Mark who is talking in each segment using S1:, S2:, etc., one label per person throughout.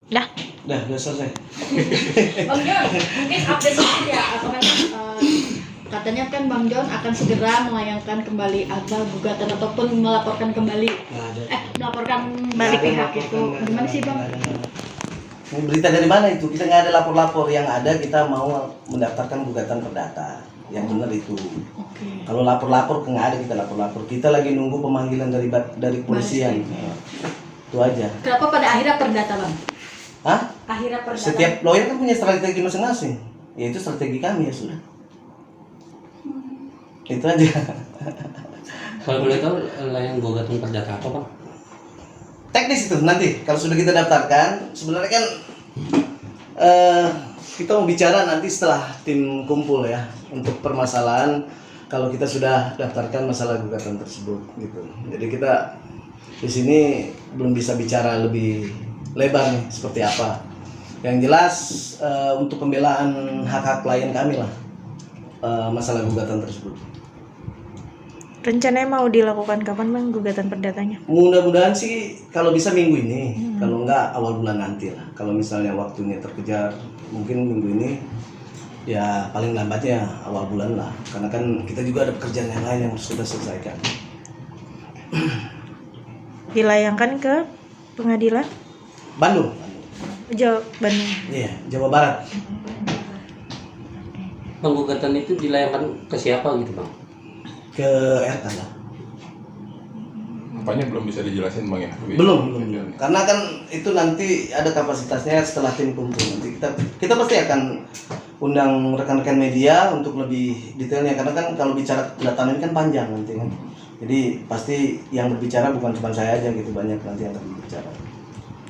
S1: Dah.
S2: Udah selesai.
S3: Bang John, mungkin update sedikit ya, katanya kan Bang John akan segera melayangkan kembali gugatan ataupun melaporkan kembali melaporkan balik pihak itu. Gimana sih Bang?
S2: Ini berita dari mana itu? Kita nggak ada lapor-lapor. Yang ada kita mau mendaftarkan gugatan perdata. Yang benar itu.
S3: Oke.
S2: Kalau lapor-lapor nggak ada, kita lapor-lapor. Kita lagi nunggu pemanggilan dari kepolisian. Itu aja.
S3: Kenapa pada akhirnya perdata Bang?
S2: Hah?
S3: Akhirnya perdata.
S2: Setiap lawyer kan punya strategi masing-masing. Ya itu strategi kami ya sudah. Itu aja.
S4: Kalau boleh tahu layang gugatan perdata apa Bang?
S2: Teknis itu nanti kalau sudah kita daftarkan, sebenarnya kan kita mau bicara nanti setelah tim kumpul ya untuk permasalahan kalau kita sudah daftarkan masalah gugatan tersebut gitu. Jadi kita di sini belum bisa bicara lebih lebar nih seperti apa. Yang jelas untuk pembelaan hak-hak klien kami lah masalah gugatan tersebut.
S1: Rencananya mau dilakukan kapan Bang gugatan perdatanya?
S2: Mudah-mudahan sih kalau bisa minggu ini, kalau enggak awal bulan nanti lah. Kalau misalnya waktunya terkejar, mungkin minggu ini ya paling lambatnya awal bulan lah. Karena kan kita juga ada pekerjaan yang lain yang harus kita selesaikan.
S1: Dilayangkan ke pengadilan
S2: Bandung.
S1: Jawa Bandung.
S2: Iya, Jawa Barat.
S4: Bang, gugatan itu dilayangkan ke siapa gitu Bang?
S2: Ke RK lah.
S5: Apanya belum bisa dijelasin Bang ya?
S2: Belum. Karena kan itu nanti ada kapasitasnya setelah tim kumpul. Nanti kita pasti akan undang rekan-rekan media untuk lebih detailnya. Karena kan kalau bicara kedatangan ini kan panjang nanti kan. Jadi pasti yang berbicara bukan cuma saya aja gitu, banyak nanti yang berbicara.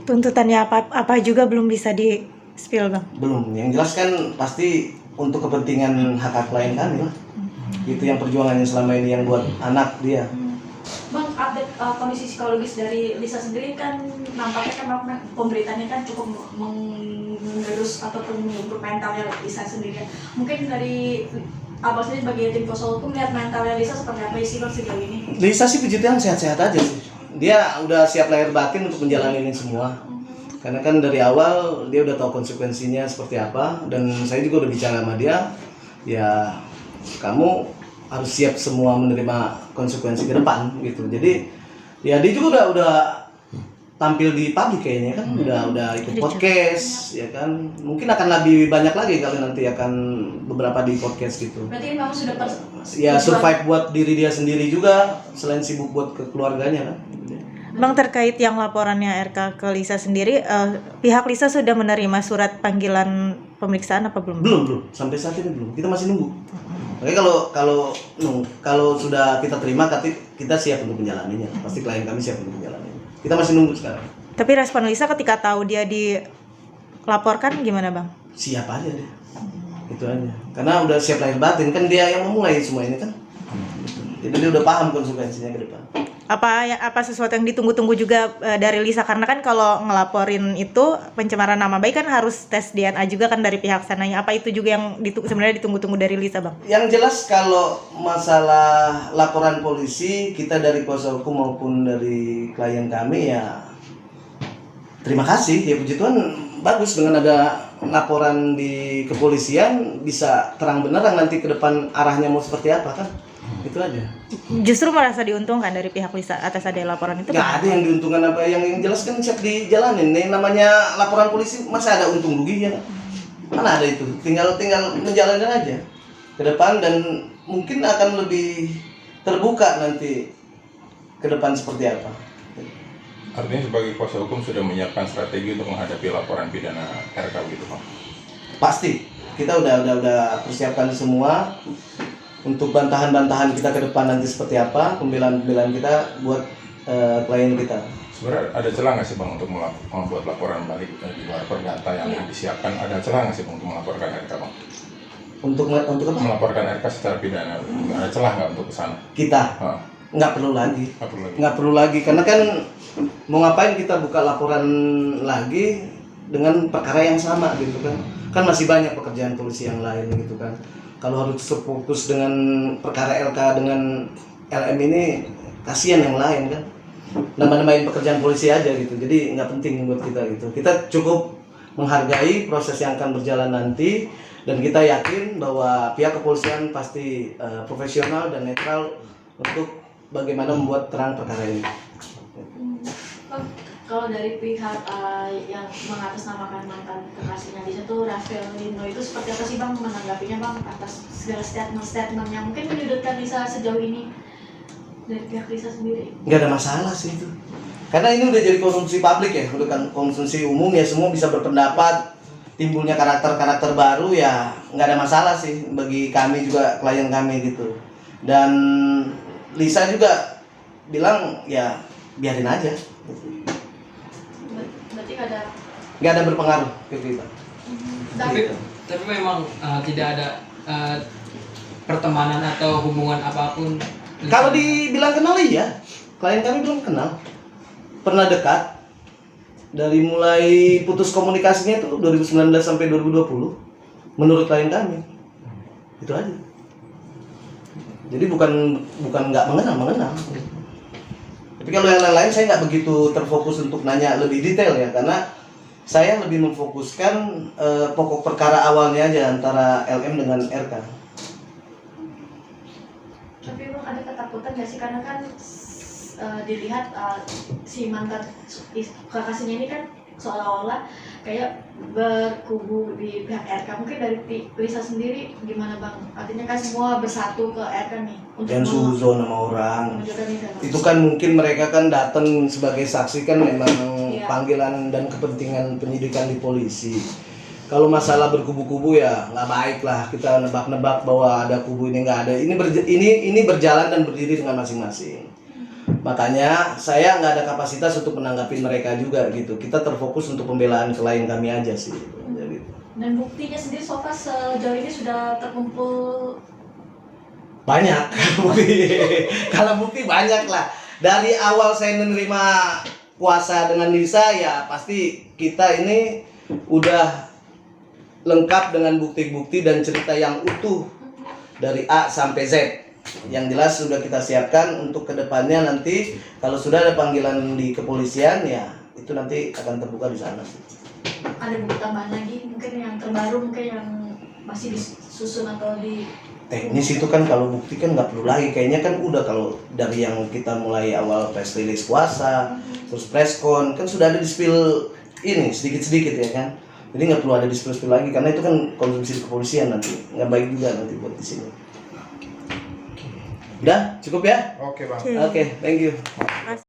S1: Tuntutannya apa juga belum bisa di spill Bang?
S2: Belum. Yang jelas kan pasti untuk kepentingan hak klien kami lah. Itu yang perjuangannya selama ini yang buat anak dia.
S3: Bang, update kondisi psikologis dari Lisa sendiri kan nampaknya kan pemberitanya kan cukup mengerus ataupun mengimprove mentalnya Lisa sendiri. Mungkin dari Abang sendiri sebagai tim kuasa hukum lihat mentalnya Lisa seperti apa sih Bang sejauh ini?
S2: Lisa sih puji Tuhan sehat-sehat aja sih. Dia udah siap lahir batin untuk menjalani ini semua. Karena kan dari awal dia udah tahu konsekuensinya seperti apa. Dan saya juga udah bicara sama dia, ya kamu harus siap semua menerima konsekuensi ke depan gitu. Jadi ya dia juga udah tampil di publik kayaknya kan, udah ikut podcast ya kan. Mungkin akan lebih banyak lagi kalau nanti akan beberapa di podcast gitu.
S3: Berarti memang sudah
S2: Ya survive buat diri dia sendiri juga selain sibuk buat ke keluarganya kan.
S1: Bang, terkait yang laporannya RK ke Lisa sendiri, pihak Lisa sudah menerima surat panggilan pemeriksaan apa belum?
S2: Belum. Sampai saat ini belum. Kita masih nunggu. Oke, kalau sudah kita terima, kita siap untuk menjalaninya. Pasti klien kami siap untuk menjalaninya. Kita masih nunggu sekarang.
S1: Tapi respon Lisa ketika tahu dia dilaporkan gimana Bang?
S2: Siap aja deh. Itu aja. Karena udah siap lahir batin, kan dia yang memulai semua ini kan. Jadi dia udah paham konsekuensinya ke depan.
S1: Apa sesuatu yang ditunggu-tunggu juga dari Lisa, karena kan kalau ngelaporin itu pencemaran nama baik kan harus tes DNA juga kan dari pihak sananya. Apa itu juga yang sebenarnya ditunggu-tunggu dari Lisa Bang?
S2: Yang jelas kalau masalah laporan polisi, kita dari kuasa hukum maupun dari klien kami ya terima kasih ya, puji Tuhan bagus dengan ada laporan di kepolisian bisa terang benderang nanti ke depan arahnya mau seperti apa kan. Itu aja.
S1: Justru merasa diuntungkan dari pihak Lisa atas ada laporan itu?
S2: Nggak ada yang diuntungkan apa, yang jelas kan siap dijalanin. Nih namanya laporan polisi masa ada untung ruginya? Mana ada itu? Tinggal menjalankan aja ke depan dan mungkin akan lebih terbuka nanti ke depan seperti apa.
S5: Artinya sebagai kuasa hukum sudah menyiapkan strategi untuk menghadapi laporan pidana RK gitu Pak?
S2: Pasti. Kita udah persiapkan semua. Untuk bantahan-bantahan kita ke depan nanti seperti apa, pembelaan-pembelaan kita buat klien kita.
S5: Sebenarnya ada celah nggak sih Bang untuk membuat laporan balik di luar perdata yang disiapkan? Ada celah nggak sih Bang untuk melaporkan RK Bang?
S2: Untuk apa?
S5: Melaporkan RK secara pidana, ada celah nggak untuk kesana?
S2: Kita? Nggak perlu lagi. Nggak perlu lagi, karena kan mau ngapain kita buka laporan lagi dengan perkara yang sama gitu kan. Kan masih banyak pekerjaan polisi yang lain gitu kan. Kalau harus terfokus dengan perkara LK dengan LM ini, kasihan yang lain kan. nambah-nambahin pekerjaan polisi aja gitu. Jadi nggak penting buat kita gitu. Kita cukup menghargai proses yang akan berjalan nanti, dan kita yakin bahwa pihak kepolisian pasti profesional dan netral untuk bagaimana membuat terang perkara ini.
S3: Bang, kalau dari pihak yang mengatasnamakan mantan kekasihnya di situ, Rafael Lino, itu seperti apa sih Bang menanggapinya Bang atas segala statement yang mungkin menyudutkan Lisa sejauh ini dari pihak Lisa sendiri?
S2: Nggak ada masalah sih itu, karena ini udah jadi konsumsi publik ya, udah kan konsumsi umum ya, semua bisa berpendapat. Timbulnya karakter-karakter baru ya nggak ada masalah sih bagi kami juga, klien kami gitu. Dan Lisa juga bilang ya biarin aja.
S3: Berarti
S2: Nggak ada berpengaruh ke kita.
S6: Tapi memang tidak ada pertemanan atau hubungan apapun.
S2: Kalau dibilang kenal iya, klien kami belum kenal, pernah dekat. Dari mulai putus komunikasinya itu 2019 sampai 2020 menurut klien kami, itu aja. Jadi bukan nggak mengenal. Tapi kalau yang lain saya nggak begitu terfokus untuk nanya lebih detail ya, karena saya lebih memfokuskan pokok perkara awalnya aja antara LM dengan RK.
S3: Tapi Bang, ada ketakutan nggak sih, karena kan dilihat si mantan kekasihnya ini kan seolah-olah kayak berkubu di pihak RK. Mungkin dari Lisa sendiri gimana Bang? Artinya kan semua bersatu ke RK nih untuk
S2: Dan suzon sama orang.
S3: menunjukkan Lisa.
S2: Itu kan mungkin mereka kan datang sebagai saksi kan memang
S3: Iya.
S2: panggilan dan kepentingan penyidikan di polisi. Kalau masalah berkubu-kubu ya nggak baik lah kita nebak-nebak bahwa ada kubu ini, nggak ada. Ini berjalan dan berdiri dengan masing-masing. Makanya saya nggak ada kapasitas untuk menanggapi mereka juga gitu. Kita terfokus untuk pembelaan klien kami aja sih. Jadi,
S3: Dan buktinya sendiri so far sejauh ini sudah terkumpul
S2: banyak bukti. Kalau bukti banyak lah. Dari awal saya menerima kuasa dengan Lisa ya pasti kita ini udah lengkap dengan bukti-bukti dan cerita yang utuh dari A sampai Z. Yang jelas sudah kita siapkan untuk kedepannya nanti kalau sudah ada panggilan di kepolisian ya itu nanti akan terbuka di sana.
S3: ada bukti tambahan lagi, mungkin yang terbaru, mungkin yang masih disusun atau di
S2: Teknis itu kan kalau bukti kan nggak perlu lagi, kayaknya kan udah kalau dari yang kita mulai awal press release kuasa, terus press con kan sudah ada di spill ini sedikit-sedikit ya kan. Jadi nggak perlu ada di spill lagi karena itu kan konsumsi di kepolisian nanti nggak baik juga nanti buat di sini. Udah cukup ya?
S5: Oke Bang.
S2: Oke, thank you.